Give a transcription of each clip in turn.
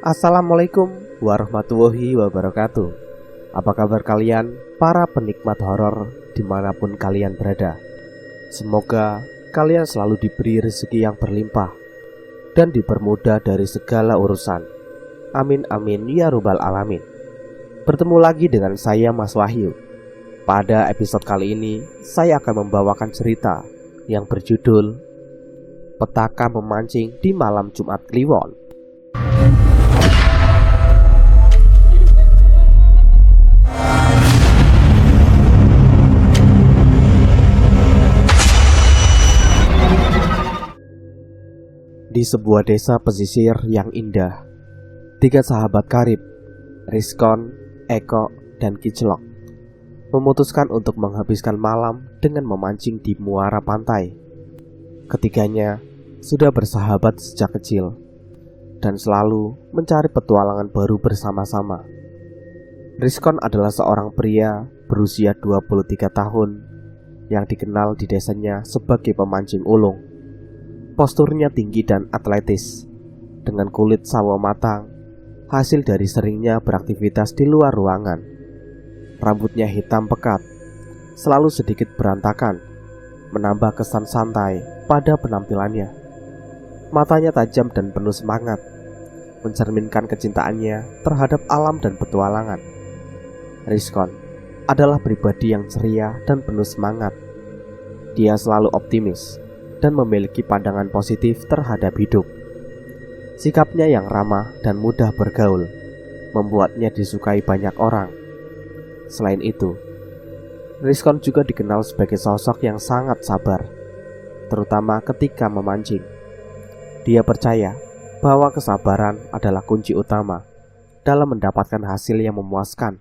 Assalamualaikum warahmatullahi wabarakatuh. Apa kabar kalian, para penikmat horor dimanapun kalian berada? Semoga kalian selalu diberi rezeki yang berlimpah dan dipermudah dari segala urusan. Amin amin ya rabbal alamin. Bertemu lagi dengan saya Mas Wahyu. Pada episode kali ini saya akan membawakan cerita yang berjudul Petaka Memancing di Malam Jumat Kliwon. Di sebuah desa pesisir yang indah, tiga sahabat karib, Rizkon, Eko, dan Kiclok, memutuskan untuk menghabiskan malam dengan memancing di muara pantai. Ketiganya sudah bersahabat sejak kecil dan selalu mencari petualangan baru bersama-sama. Rizkon adalah seorang pria berusia 23 tahun yang dikenal di desanya sebagai pemancing ulung. Posturnya tinggi dan atletis, dengan kulit sawo matang, hasil dari seringnya beraktivitas di luar ruangan. Rambutnya hitam pekat, selalu sedikit berantakan, menambah kesan santai pada penampilannya. Matanya tajam dan penuh semangat, mencerminkan kecintaannya terhadap alam dan petualangan. Rizkon adalah pribadi yang ceria dan penuh semangat. Dia selalu optimis dan memiliki pandangan positif terhadap hidup. Sikapnya yang ramah dan mudah bergaul membuatnya disukai banyak orang. Selain itu, Rizkon juga dikenal sebagai sosok yang sangat sabar, terutama ketika memancing. Dia percaya bahwa kesabaran adalah kunci utama dalam mendapatkan hasil yang memuaskan.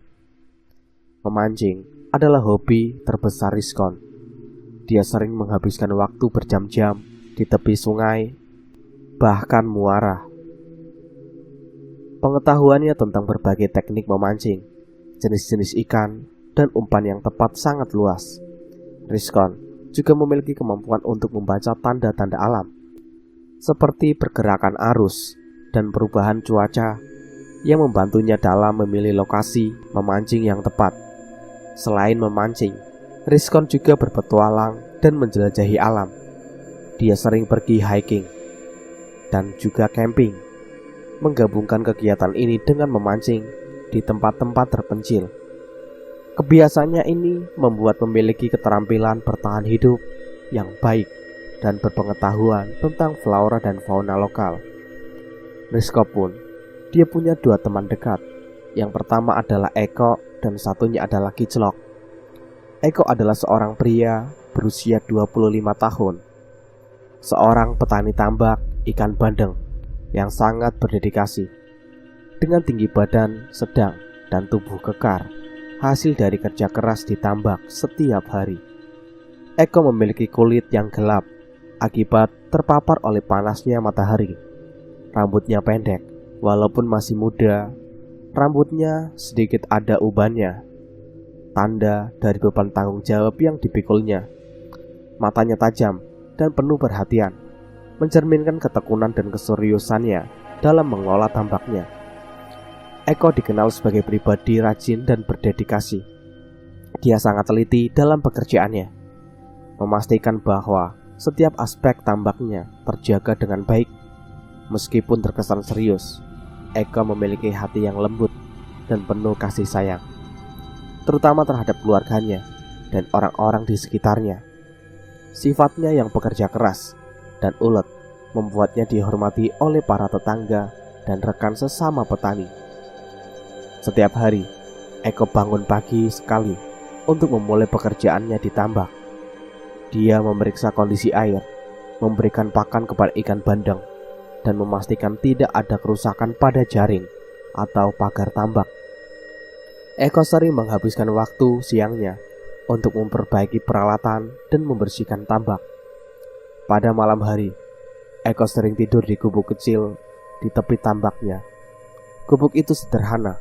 Memancing adalah hobi terbesar Rizkon. Dia sering menghabiskan waktu berjam-jam di tepi sungai, bahkan muara. Pengetahuannya tentang berbagai teknik memancing, jenis-jenis ikan, dan umpan yang tepat sangat luas. Rizkon juga memiliki kemampuan untuk membaca tanda-tanda alam, seperti pergerakan arus dan perubahan cuaca yang membantunya dalam memilih lokasi memancing yang tepat. Selain memancing, Rizkon juga berpetualang dan menjelajahi alam. Dia sering pergi hiking dan juga camping, menggabungkan kegiatan ini dengan memancing di tempat-tempat terpencil. Kebiasaannya ini membuat memiliki keterampilan bertahan hidup yang baik dan berpengetahuan tentang flora dan fauna lokal. Rizkon pun, dia punya dua teman dekat. Yang pertama adalah Eko dan satunya adalah Kiclok. Eko adalah seorang pria berusia 25 tahun, seorang petani tambak ikan bandeng yang sangat berdedikasi. Dengan tinggi badan sedang dan tubuh kekar, hasil dari kerja keras di tambak setiap hari. Eko memiliki kulit yang gelap akibat terpapar oleh panasnya matahari. Rambutnya pendek, walaupun masih muda, rambutnya sedikit ada ubannya, tanda dari beban tanggung jawab yang dipikulnya. Matanya tajam dan penuh perhatian, mencerminkan ketekunan dan keseriusannya dalam mengolah tambaknya. Eko dikenal sebagai pribadi rajin dan berdedikasi. Dia sangat teliti dalam pekerjaannya, memastikan bahwa setiap aspek tambaknya terjaga dengan baik. Meskipun terkesan serius, Eko memiliki hati yang lembut dan penuh kasih sayang, terutama terhadap keluarganya dan orang-orang di sekitarnya. Sifatnya yang pekerja keras dan ulet membuatnya dihormati oleh para tetangga dan rekan sesama petani. Setiap hari, Eko bangun pagi sekali untuk memulai pekerjaannya di tambak. Dia memeriksa kondisi air, memberikan pakan kepada ikan bandeng, dan memastikan tidak ada kerusakan pada jaring atau pagar tambak. Eko sering menghabiskan waktu siangnya untuk memperbaiki peralatan dan membersihkan tambak. Pada malam hari, Eko sering tidur di gubuk kecil di tepi tambaknya. Gubuk itu sederhana,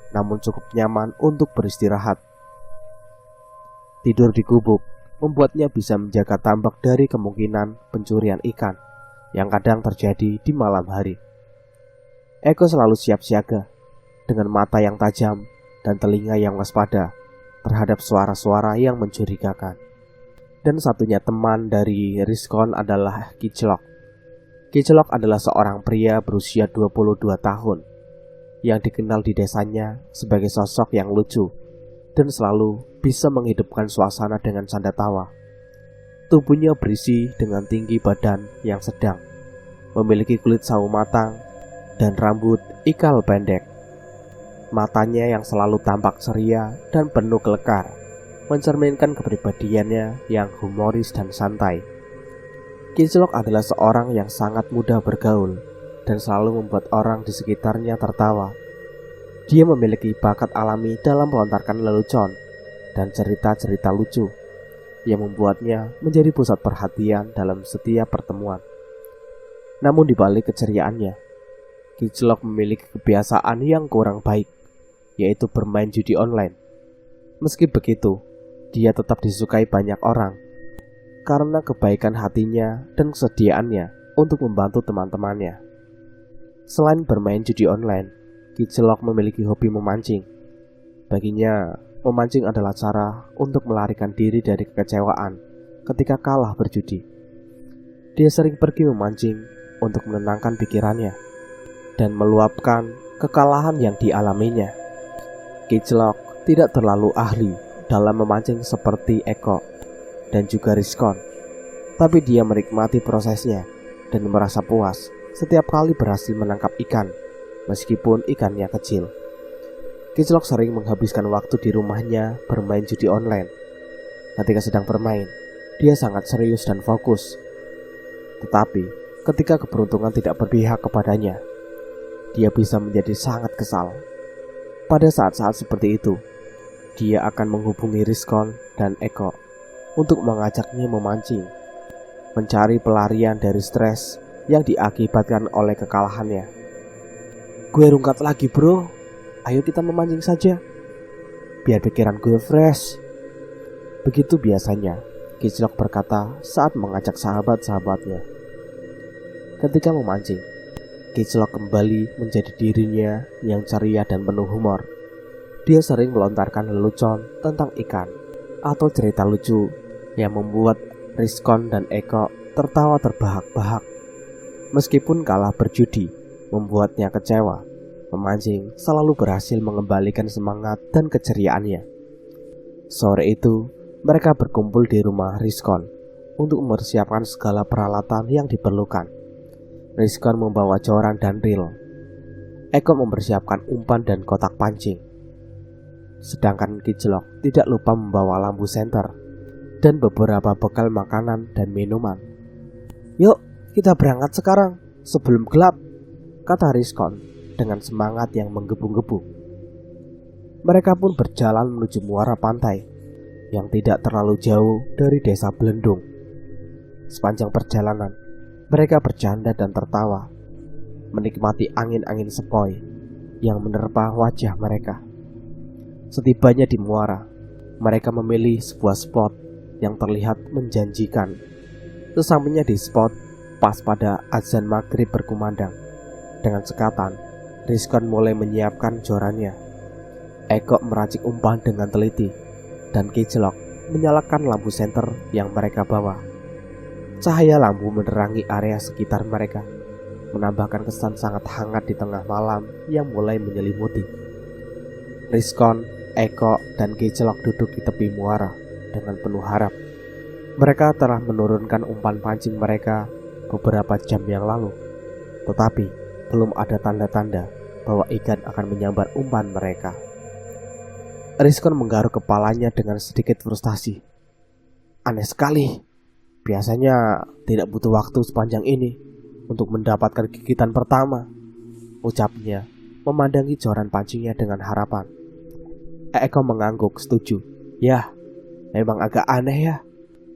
namun cukup nyaman untuk beristirahat. Tidur di gubuk membuatnya bisa menjaga tambak dari kemungkinan pencurian ikan yang kadang terjadi di malam hari. Eko selalu siap siaga, dengan mata yang tajam dan telinga yang waspada terhadap suara-suara yang mencurigakan. Dan satunya teman dari Rizkon adalah Kiclok. Kiclok adalah seorang pria berusia 22 tahun yang dikenal di desanya sebagai sosok yang lucu dan selalu bisa menghidupkan suasana dengan canda tawa. Tubuhnya berisi dengan tinggi badan yang sedang, memiliki kulit sawo matang dan rambut ikal pendek. Matanya yang selalu tampak ceria dan penuh kelekar mencerminkan kepribadiannya yang humoris dan santai. Kiclok adalah seorang yang sangat mudah bergaul dan selalu membuat orang di sekitarnya tertawa. Dia memiliki bakat alami dalam melontarkan lelucon dan cerita-cerita lucu yang membuatnya menjadi pusat perhatian dalam setiap pertemuan. Namun di balik keceriaannya, Kiclok memiliki kebiasaan yang kurang baik, yaitu bermain judi online. Meski begitu, dia tetap disukai banyak orang karena kebaikan hatinya dan kesediaannya untuk membantu teman-temannya. Selain bermain judi online, Kiclok memiliki hobi memancing. Baginya, memancing adalah cara untuk melarikan diri dari kekecewaan ketika kalah berjudi. Dia sering pergi memancing untuk menenangkan pikirannya dan meluapkan kekalahan yang dialaminya. Kiclok tidak terlalu ahli dalam memancing seperti Eko dan juga Rizkon, tapi dia menikmati prosesnya dan merasa puas setiap kali berhasil menangkap ikan, meskipun ikannya kecil. Kiclok sering menghabiskan waktu di rumahnya bermain judi online. Ketika sedang bermain, dia sangat serius dan fokus. Tetapi, ketika keberuntungan tidak berpihak kepadanya, dia bisa menjadi sangat kesal. Pada saat-saat seperti itu, dia akan menghubungi Rizkon dan Eko untuk mengajaknya memancing, mencari pelarian dari stres yang diakibatkan oleh kekalahannya. "Gue rungkat lagi bro, ayo kita memancing saja, biar pikiran gue fresh." Begitu biasanya Kiclok berkata saat mengajak sahabat-sahabatnya. Ketika memancing, Kiclok kembali menjadi dirinya yang ceria dan penuh humor. Dia sering melontarkan lelucon tentang ikan atau cerita lucu yang membuat Rizkon dan Eko tertawa terbahak-bahak. Meskipun kalah berjudi membuatnya kecewa, memancing selalu berhasil mengembalikan semangat dan keceriaannya. Sore itu, mereka berkumpul di rumah Rizkon untuk mempersiapkan segala peralatan yang diperlukan. Rizkon membawa joran dan reel. Eko mempersiapkan umpan dan kotak pancing. Sedangkan Kiclok tidak lupa membawa lampu senter dan beberapa bekal makanan dan minuman. "Yuk, kita berangkat sekarang sebelum gelap," kata Rizkon dengan semangat yang menggebu-gebu. Mereka pun berjalan menuju muara pantai yang tidak terlalu jauh dari desa Belendung. Sepanjang perjalanan, mereka bercanda dan tertawa, menikmati angin-angin sepoi yang menerpa wajah mereka. Setibanya di muara, mereka memilih sebuah spot yang terlihat menjanjikan. Sesampainya di spot, pas pada azan maghrib berkumandang, dengan sekatan, Rizkon mulai menyiapkan jorannya. Eko meracik umpan dengan teliti, dan Kiclok menyalakan lampu senter yang mereka bawa. Cahaya lampu menerangi area sekitar mereka, menambahkan kesan sangat hangat di tengah malam yang mulai menyelimuti. Rizkon, Eko, dan Kiclok duduk di tepi muara dengan penuh harap. Mereka telah menurunkan umpan pancing mereka beberapa jam yang lalu, tetapi belum ada tanda-tanda bahwa ikan akan menyambar umpan mereka. Rizkon menggaruk kepalanya dengan sedikit frustasi. "Aneh sekali, biasanya tidak butuh waktu sepanjang ini untuk mendapatkan gigitan pertama," ucapnya memandangi joran pancingnya dengan harapan. Eko mengangguk setuju. "Ya, memang agak aneh ya.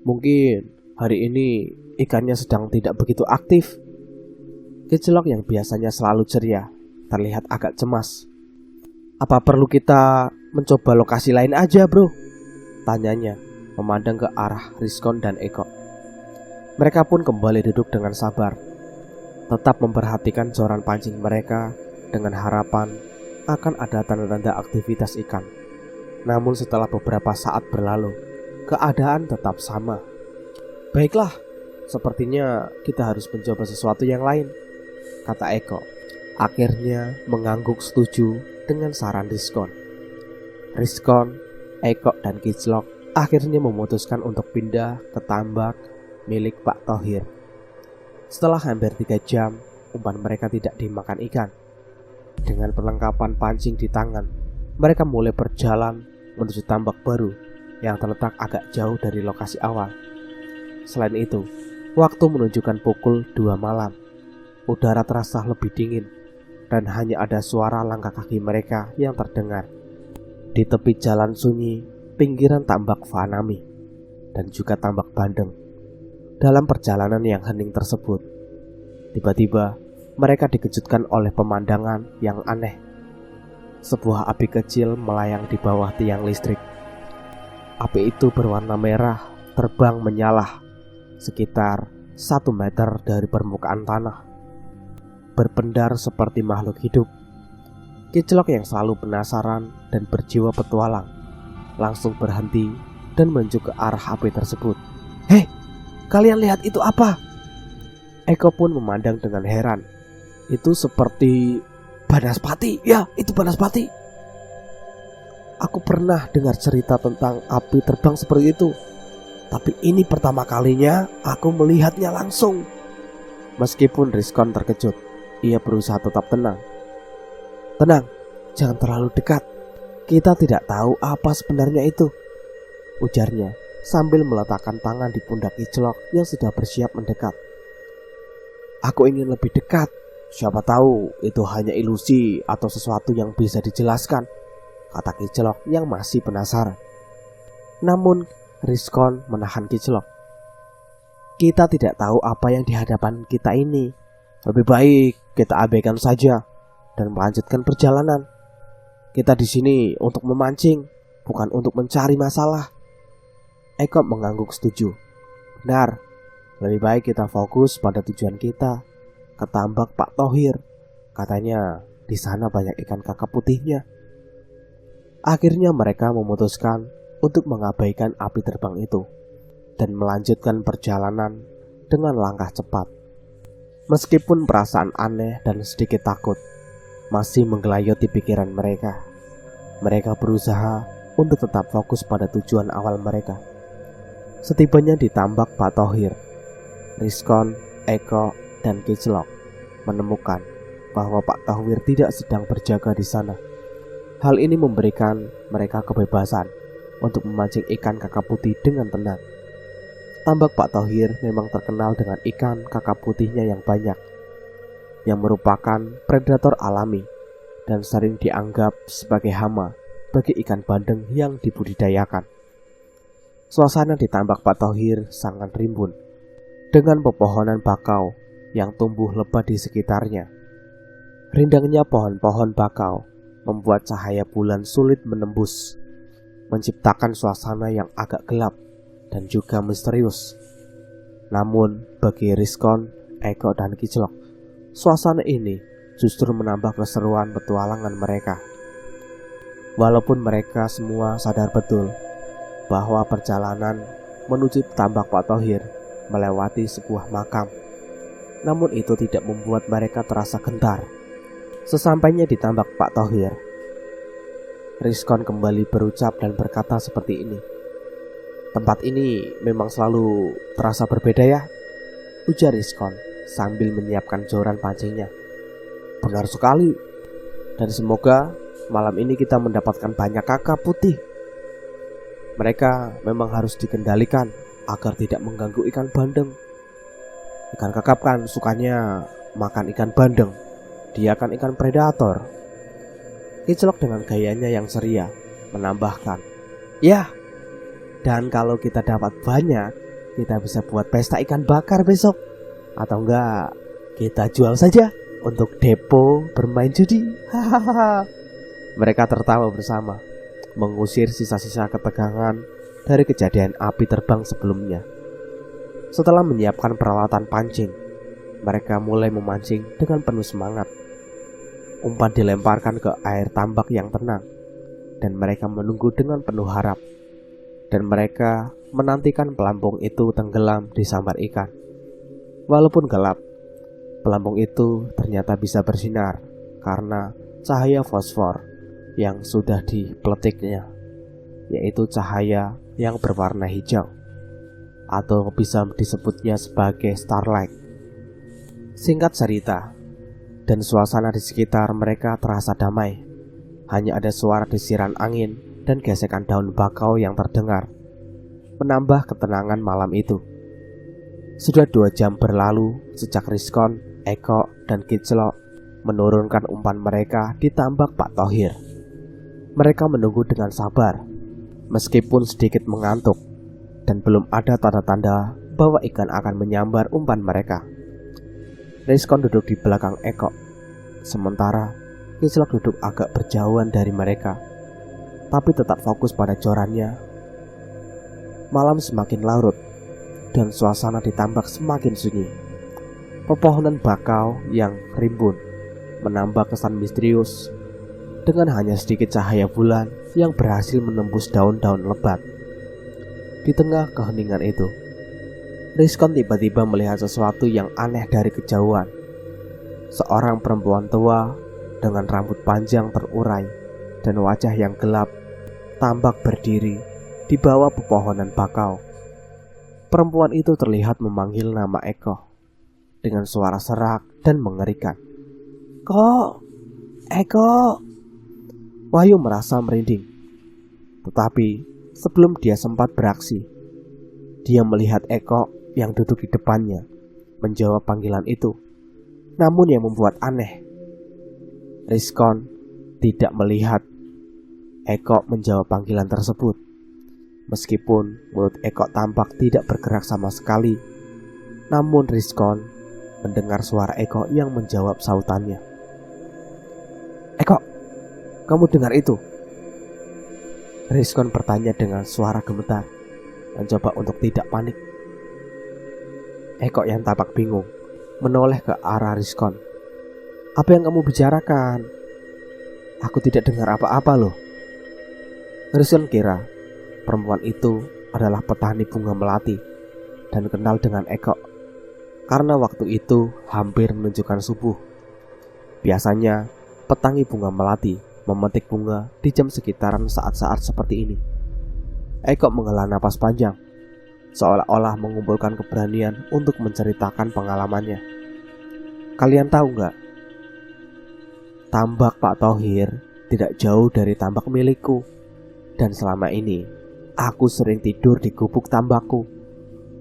Mungkin hari ini ikannya sedang tidak begitu aktif." Kiclok yang biasanya selalu ceria terlihat agak cemas. "Apa perlu kita mencoba lokasi lain aja bro?" tanyanya memandang ke arah Rizkon dan Eko. Mereka pun kembali duduk dengan sabar, tetap memperhatikan joran pancing mereka dengan harapan akan ada tanda-tanda aktivitas ikan. Namun setelah beberapa saat berlalu, keadaan tetap sama. "Baiklah, sepertinya kita harus mencoba sesuatu yang lain," kata Eko. Akhirnya mengangguk setuju dengan saran Rizkon. Rizkon, Eko, dan Kiclok akhirnya memutuskan untuk pindah ke tambak milik Pak Thohir. Setelah hampir 3 jam, umpan mereka tidak dimakan ikan. Dengan perlengkapan pancing di tangan, mereka mulai berjalan menuju tambak baru yang terletak agak jauh dari lokasi awal. Selain itu, waktu menunjukkan pukul 2 malam. Udara terasa lebih dingin dan hanya ada suara langkah kaki mereka yang terdengar di tepi jalan sunyi pinggiran tambak Fanami dan juga tambak Bandeng. Dalam perjalanan yang hening tersebut, tiba-tiba mereka dikejutkan oleh pemandangan yang aneh. Sebuah api kecil melayang di bawah tiang listrik. Api itu berwarna merah, terbang menyalah sekitar 1 meter dari permukaan tanah, berpendar seperti makhluk hidup. Kiclok yang selalu penasaran dan berjiwa petualang langsung berhenti dan menuju ke arah api tersebut. "Hei, kalian lihat itu apa?" Eko pun memandang dengan heran. "Itu seperti Banaspati." "Ya, itu Banaspati. Aku pernah dengar cerita tentang api terbang seperti itu, tapi ini pertama kalinya aku melihatnya langsung." Meskipun Rizkon terkejut, ia berusaha tetap tenang. "Tenang, jangan terlalu dekat. Kita tidak tahu apa sebenarnya itu," ujarnya sambil meletakkan tangan di pundak Kiclok yang sudah bersiap mendekat. "Aku ingin lebih dekat. Siapa tahu itu hanya ilusi atau sesuatu yang bisa dijelaskan," kata Kiclok yang masih penasaran. Namun Rizkon menahan Kiclok. "Kita tidak tahu apa yang di hadapan kita ini. Lebih baik kita abaikan saja dan melanjutkan perjalanan. Kita di sini untuk memancing, bukan untuk mencari masalah." Eko mengangguk setuju. "Benar, lebih baik kita fokus pada tujuan kita, ke tambak Pak Thohir. Katanya di sana banyak ikan kakap putihnya." Akhirnya mereka memutuskan untuk mengabaikan api terbang itu dan melanjutkan perjalanan dengan langkah cepat. Meskipun perasaan aneh dan sedikit takut masih menggelayuti pikiran mereka, mereka berusaha untuk tetap fokus pada tujuan awal mereka. Setibanya di tambak Pak Thohir, Rizkon, Eko, dan Kiclok menemukan bahwa Pak Thohir tidak sedang berjaga di sana. Hal ini memberikan mereka kebebasan untuk memancing ikan kakap putih dengan tenang. Tambak Pak Thohir memang terkenal dengan ikan kakap putihnya yang banyak, yang merupakan predator alami dan sering dianggap sebagai hama bagi ikan bandeng yang dibudidayakan. Suasana di tambak Pak Thohir sangat rimbun dengan pepohonan bakau yang tumbuh lebat di sekitarnya. Rindangnya pohon-pohon bakau membuat cahaya bulan sulit menembus, menciptakan suasana yang agak gelap dan juga misterius. Namun bagi Rizkon, Eko, dan Kiclok, suasana ini justru menambah keseruan petualangan mereka. Walaupun mereka semua sadar betul bahwa perjalanan menuju tambak Pak Thohir melewati sebuah makam, namun itu tidak membuat mereka terasa gentar. Sesampainya di tambak Pak Thohir, Rizkon kembali berucap dan berkata seperti ini. "Tempat ini memang selalu terasa berbeda ya," ujar Rizkon sambil menyiapkan joran pancingnya. "Benar sekali, dan semoga malam ini kita mendapatkan banyak kakap putih. Mereka memang harus dikendalikan agar tidak mengganggu ikan bandeng. Ikan kakap kan sukanya makan ikan bandeng. Dia kan ikan predator." Kiclok dengan gayanya yang ceria menambahkan, "Ya, dan kalau kita dapat banyak, kita bisa buat pesta ikan bakar besok. Atau enggak, kita jual saja untuk depo bermain judi." Hahaha. Mereka tertawa bersama, mengusir sisa-sisa ketegangan dari kejadian api terbang sebelumnya. Setelah menyiapkan peralatan pancing, mereka mulai memancing dengan penuh semangat. Umpan dilemparkan ke air tambak yang tenang, dan mereka menunggu dengan penuh harap. Dan mereka menantikan pelampung itu tenggelam di sambar ikan. Walaupun gelap, pelampung itu ternyata bisa bersinar karena cahaya fosfor yang sudah dipeletiknya, yaitu cahaya yang berwarna hijau, atau bisa disebutnya sebagai starlight. Singkat cerita, dan suasana di sekitar mereka terasa damai. Hanya ada suara desiran angin dan gesekan daun bakau yang terdengar, menambah ketenangan malam itu. Sudah 2 jam berlalu sejak Rizkon, Eko, dan Kiclok menurunkan umpan mereka di tambak Pak Thohir. Mereka menunggu dengan sabar, meskipun sedikit mengantuk, dan belum ada tanda-tanda bahwa ikan akan menyambar umpan mereka. Rizkon duduk di belakang Eko, sementara Kiclok duduk agak berjauhan dari mereka, tapi tetap fokus pada jorannya. Malam semakin larut, dan suasana di tambak semakin sunyi. Pepohonan bakau yang rimbun menambah kesan misterius, dengan hanya sedikit cahaya bulan yang berhasil menembus daun-daun lebat. Di tengah keheningan itu, Rizkon tiba-tiba melihat sesuatu yang aneh dari kejauhan. Seorang perempuan tua dengan rambut panjang terurai dan wajah yang gelap tampak berdiri di bawah pepohonan bakau. Perempuan itu terlihat memanggil nama Eko dengan suara serak dan mengerikan. "Kok, Eko!" Wahyu merasa merinding. Tetapi sebelum dia sempat beraksi, dia melihat Eko yang duduk di depannya menjawab panggilan itu. Namun yang membuat aneh, Rizkon tidak melihat Eko menjawab panggilan tersebut. Meskipun mulut Eko tampak tidak bergerak sama sekali, namun Rizkon mendengar suara Eko yang menjawab sautannya. "Eko, kamu dengar itu?" Rizkon bertanya dengan suara gemetar, mencoba untuk tidak panik. Eko yang tampak bingung menoleh ke arah Rizkon. "Apa yang kamu bicarakan? Aku tidak dengar apa-apa loh." Rizkon kira perempuan itu adalah petani bunga melati dan kenal dengan Eko, karena waktu itu hampir menunjukkan subuh. Biasanya petani bunga melati memetik bunga di jam sekitaran saat-saat seperti ini. Eko menghela napas panjang, seolah-olah mengumpulkan keberanian untuk menceritakan pengalamannya. "Kalian tahu nggak? Tambak Pak Thohir tidak jauh dari tambak milikku, dan selama ini aku sering tidur di gubuk tambakku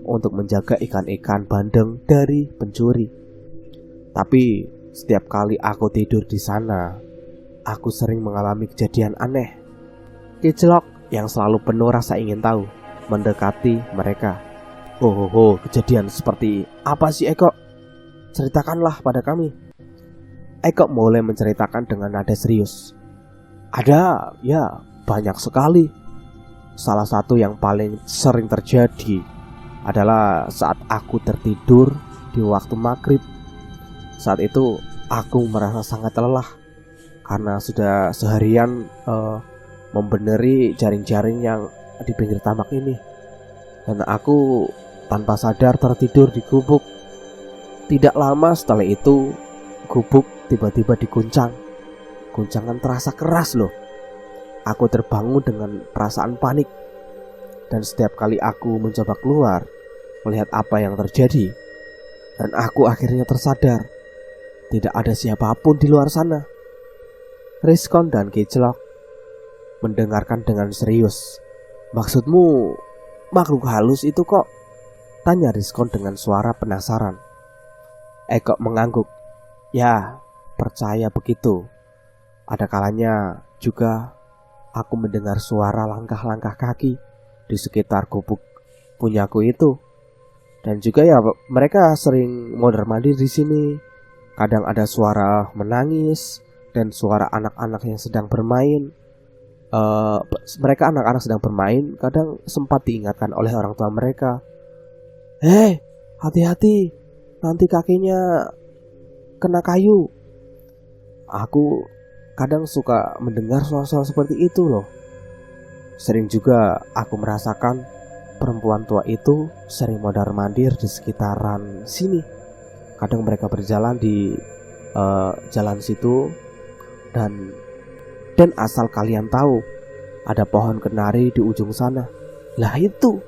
untuk menjaga ikan-ikan bandeng dari pencuri. Tapi setiap kali aku tidur di sana, aku sering mengalami kejadian aneh." Kiclok yang selalu penuh rasa ingin tahu mendekati mereka. Oh, kejadian seperti apa sih, Eko? Ceritakanlah pada kami." Eko mulai menceritakan dengan nada serius. "Ada, ya, banyak sekali. Salah satu yang paling sering terjadi adalah saat aku tertidur di waktu maghrib. Saat itu aku merasa sangat lelah karena sudah seharian membeneri jaring-jaring yang di pinggir tambak ini. Dan aku tanpa sadar tertidur di gubuk. Tidak lama setelah itu, gubuk tiba-tiba diguncang. Guncangan terasa keras loh. Aku terbangun dengan perasaan panik. Dan setiap kali aku mencoba keluar melihat apa yang terjadi, dan aku akhirnya tersadar tidak ada siapapun di luar sana." Rizkon dan Kiclok mendengarkan dengan serius. "Maksudmu makhluk halus itu kok?" tanya Rizkon dengan suara penasaran. Eko mengangguk. "Ya, percaya begitu. Ada kalanya juga aku mendengar suara langkah-langkah kaki di sekitar gubuk punyaku itu. Dan juga ya mereka sering mondar-mandir di sini. Kadang ada suara menangis dan suara anak-anak yang sedang bermain. Mereka anak-anak sedang bermain, kadang sempat diingatkan oleh orang tua mereka, "Hei, hati-hati, nanti kakinya kena kayu." Aku kadang suka mendengar suara-suara seperti itu loh. Sering juga aku merasakan perempuan tua itu sering mondar-mandir di sekitaran sini. Kadang mereka berjalan di jalan situ, dan asal kalian tahu, ada pohon kenari di ujung sana. Lah itu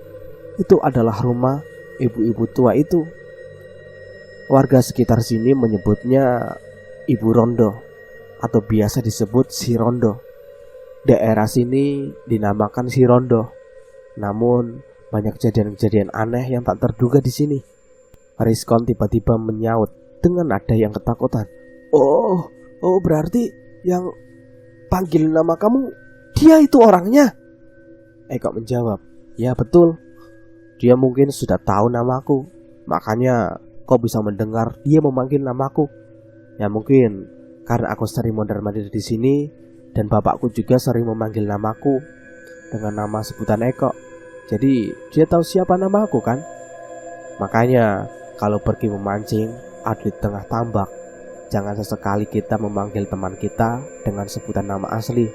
adalah rumah ibu-ibu tua itu. Warga sekitar sini menyebutnya Ibu Rondo atau biasa disebut Si Rondo. Daerah sini dinamakan Si Rondo. Namun banyak kejadian-kejadian aneh yang tak terduga di sini. Rizkon tiba-tiba menyaut dengan nada yang ketakutan. Oh, berarti yang panggil nama kamu dia itu orangnya? Eko menjawab, ya betul. Dia mungkin sudah tahu namaku, makanya kau bisa mendengar dia memanggil namaku. Ya mungkin karena aku sering mondar-mandir di sini dan bapakku juga sering memanggil namaku dengan nama sebutan Eko. Jadi dia tahu siapa namaku kan? Makanya kalau pergi memancing atau di tengah tambak, jangan sesekali kita memanggil teman kita dengan sebutan nama asli,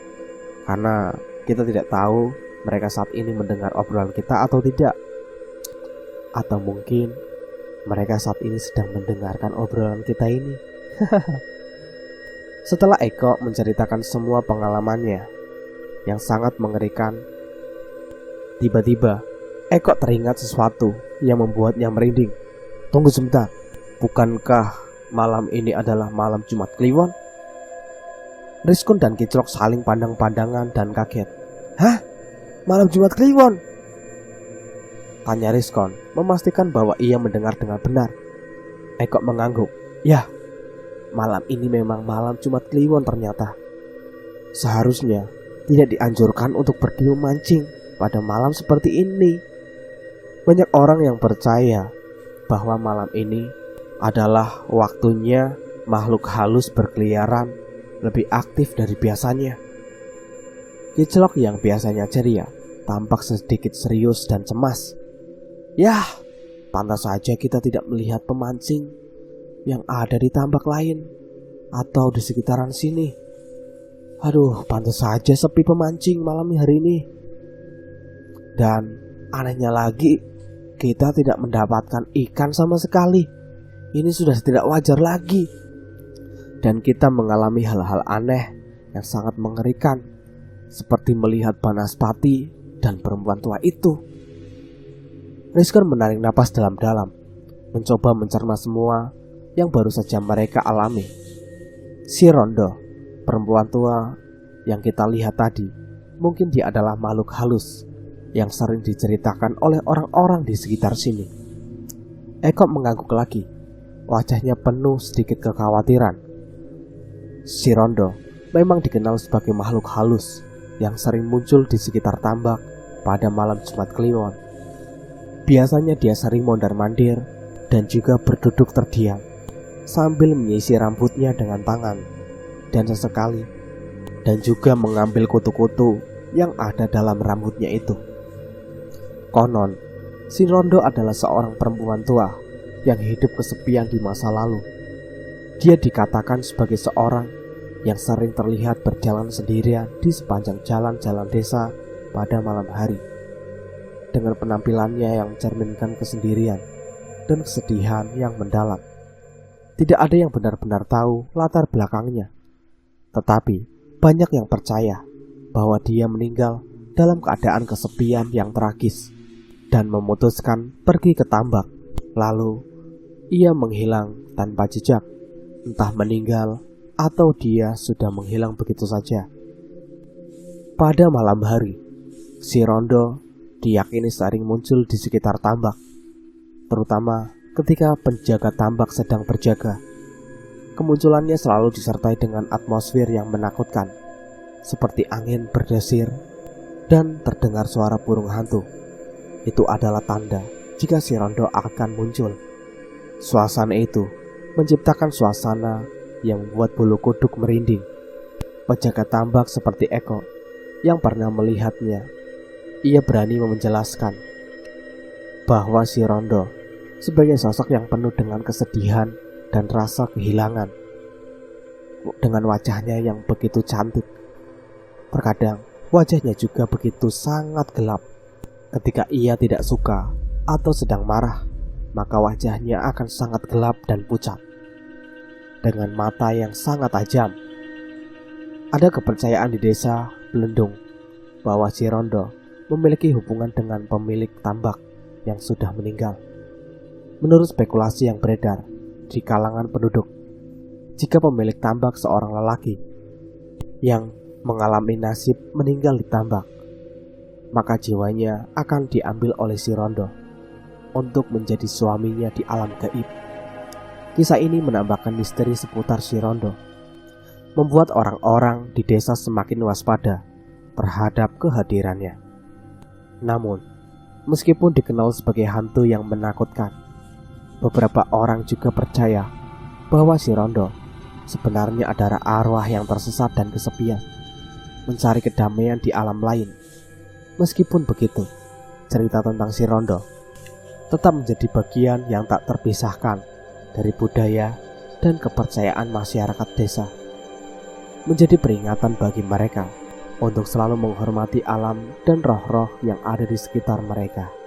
karena kita tidak tahu mereka saat ini mendengar obrolan kita atau tidak. Atau mungkin mereka saat ini sedang mendengarkan obrolan kita ini. Setelah Eko menceritakan semua pengalamannya yang sangat mengerikan, tiba-tiba Eko teringat sesuatu yang membuatnya merinding. Tunggu sebentar, bukankah malam ini adalah malam Jumat Kliwon? Rizkon dan Kiclok saling pandang-pandangan dan kaget. Hah? Malam Jumat Kliwon? Tanya Rizkon, memastikan bahwa ia mendengar dengan benar. Eko mengangguk. Ya, malam ini memang malam Jumat Kliwon ternyata. Seharusnya tidak dianjurkan untuk pergi memancing pada malam seperti ini. Banyak orang yang percaya bahwa malam ini adalah waktunya makhluk halus berkeliaran lebih aktif dari biasanya. Kiclok yang biasanya ceria tampak sedikit serius dan cemas. Yah, pantas saja kita tidak melihat pemancing yang ada di tambak lain atau di sekitaran sini. Aduh, pantas saja sepi pemancing malam hari ini. Dan anehnya lagi, kita tidak mendapatkan ikan sama sekali. Ini sudah tidak wajar lagi. Dan kita mengalami hal-hal aneh yang sangat mengerikan, seperti melihat Banaspati dan perempuan tua itu. Rizkon menarik napas dalam-dalam, mencoba mencerna semua yang baru saja mereka alami. Si Rondo, perempuan tua yang kita lihat tadi, mungkin dia adalah makhluk halus yang sering diceritakan oleh orang-orang di sekitar sini. Eko mengangguk lagi, wajahnya penuh sedikit kekhawatiran. Si Rondo memang dikenal sebagai makhluk halus yang sering muncul di sekitar tambak pada malam Jumat Kliwon. Biasanya dia sering mondar-mandir dan juga berduduk terdiam sambil menyisir rambutnya dengan tangan dan sesekali, dan juga mengambil kutu-kutu yang ada dalam rambutnya itu. Konon, si Rondo adalah seorang perempuan tua yang hidup kesepian di masa lalu. Dia dikatakan sebagai seorang yang sering terlihat berjalan sendirian di sepanjang jalan-jalan desa pada malam hari, dengan penampilannya yang mencerminkan kesendirian dan kesedihan yang mendalam. Tidak ada yang benar-benar tahu latar belakangnya, tetapi banyak yang percaya bahwa dia meninggal dalam keadaan kesepian yang tragis dan memutuskan pergi ke tambak. Lalu ia menghilang tanpa jejak, entah meninggal atau dia sudah menghilang begitu saja. Pada malam hari, si Rondo diyakini sering muncul di sekitar tambak, terutama ketika penjaga tambak sedang berjaga. Kemunculannya selalu disertai dengan atmosfer yang menakutkan, seperti angin berdesir dan terdengar suara burung hantu. Itu adalah tanda jika si Rondo akan muncul. Suasana itu menciptakan suasana yang membuat bulu kuduk merinding. Penjaga tambak seperti Eko yang pernah melihatnya, ia berani menjelaskan bahwa si Rondo sebagai sosok yang penuh dengan kesedihan dan rasa kehilangan. dengan wajahnya yang begitu cantik. Terkadang wajahnya juga begitu sangat gelap. Ketika ia tidak suka atau sedang marah, maka wajahnya akan sangat gelap dan pucat, dengan mata yang sangat tajam. Ada kepercayaan di desa Belendung bahwa si Rondo memiliki hubungan dengan pemilik tambak yang sudah meninggal. Menurut spekulasi yang beredar di kalangan penduduk, jika pemilik tambak seorang lelaki yang mengalami nasib meninggal di tambak, maka jiwanya akan diambil oleh si Rondo untuk menjadi suaminya di alam gaib. Kisah ini menambahkan misteri seputar si Rondo, membuat orang-orang di desa semakin waspada terhadap kehadirannya. Namun, meskipun dikenal sebagai hantu yang menakutkan, beberapa orang juga percaya bahwa si Rondo sebenarnya adalah arwah yang tersesat dan kesepian, mencari kedamaian di alam lain. Meskipun begitu, cerita tentang si Rondo tetap menjadi bagian yang tak terpisahkan dari budaya dan kepercayaan masyarakat desa, menjadi peringatan bagi mereka untuk selalu menghormati alam dan roh-roh yang ada di sekitar mereka.